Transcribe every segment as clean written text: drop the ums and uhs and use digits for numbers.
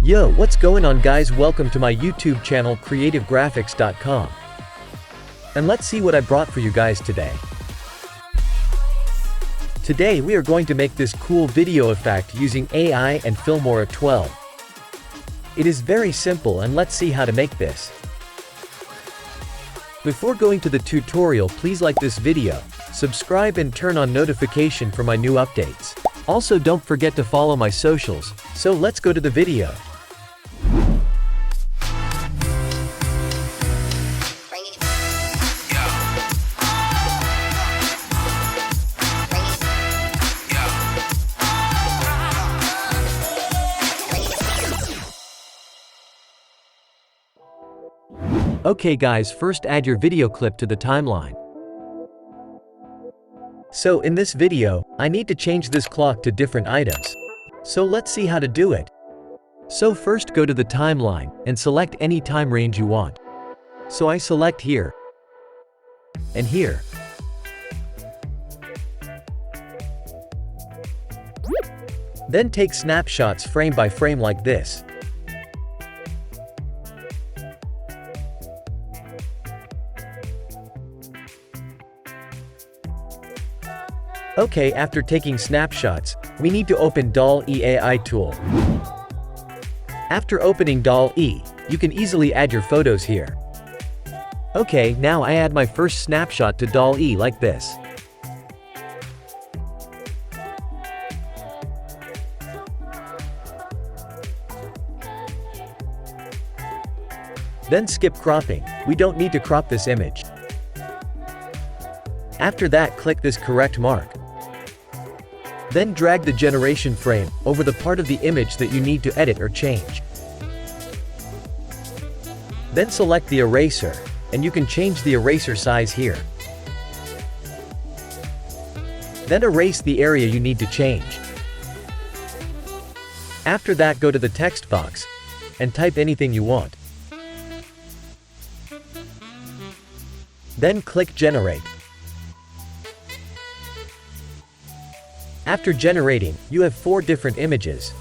Yo, what's going on guys, welcome to my YouTube channel creativegraphicz.com. And let's see what I brought for you guys today. Today we are going to make this cool video effect using AI and Filmora 12. It is very simple and let's see how to make this. Before going to the tutorial, please like this video, subscribe and turn on notification for my new updates. Also don't forget to follow my socials, so let's go to the video. Okay guys, first add your video clip to the timeline. So in this video, I need to change this clock to different items. So let's see how to do it. So first go to the timeline, and select any time range you want. So I select here, and here. Then take snapshots frame by frame like this. Okay, after taking snapshots, we need to open DALL-E AI tool. After opening DALL-E, you can easily add your photos here. Okay, now I add my first snapshot to DALL-E like this. Then skip cropping, we don't need to crop this image. After that, click this correct mark. Then drag the generation frame over the part of the image that you need to edit or change. Then select the eraser, and you can change the eraser size here. Then erase the area you need to change. After that, go to the text box and type anything you want. Then click Generate. After generating, you have 4 different images.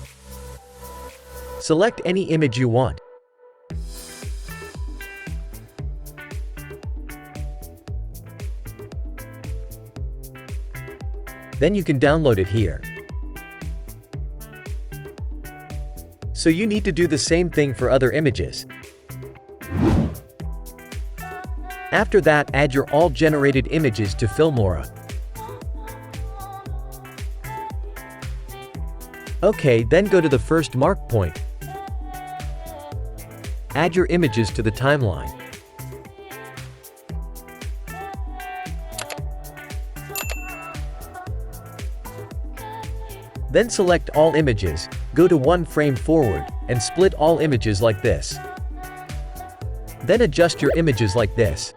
Select any image you want. Then you can download it here. So you need to do the same thing for other images. After that, add your all generated images to Filmora. Okay, then go to the first mark point. Add your images to the timeline. Then select all images, go to 1 frame forward, and split all images like this. Then adjust your images like this.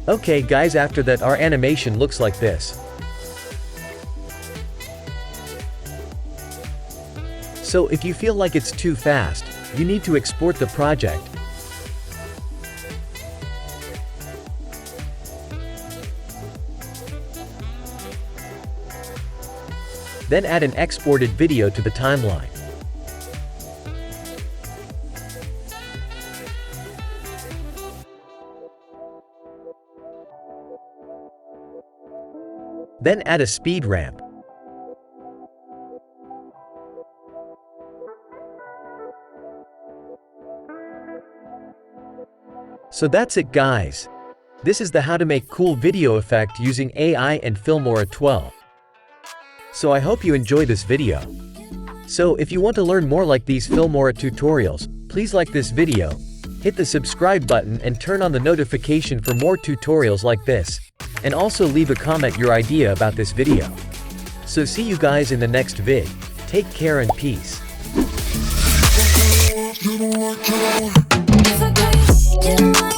Okay guys, after that our animation looks like this. So if you feel like it's too fast, you need to export the project. Then add an exported video to the timeline. Then add a speed ramp. So that's it guys. This is the how to make cool video effect using AI and Filmora 12. So I hope you enjoy this video. So if you want to learn more like these Filmora tutorials, please like this video, hit the subscribe button and turn on the notification for more tutorials like this. And also leave a comment your idea about this video. So see you guys in the next vid. Take care and peace. It's okay, you don't like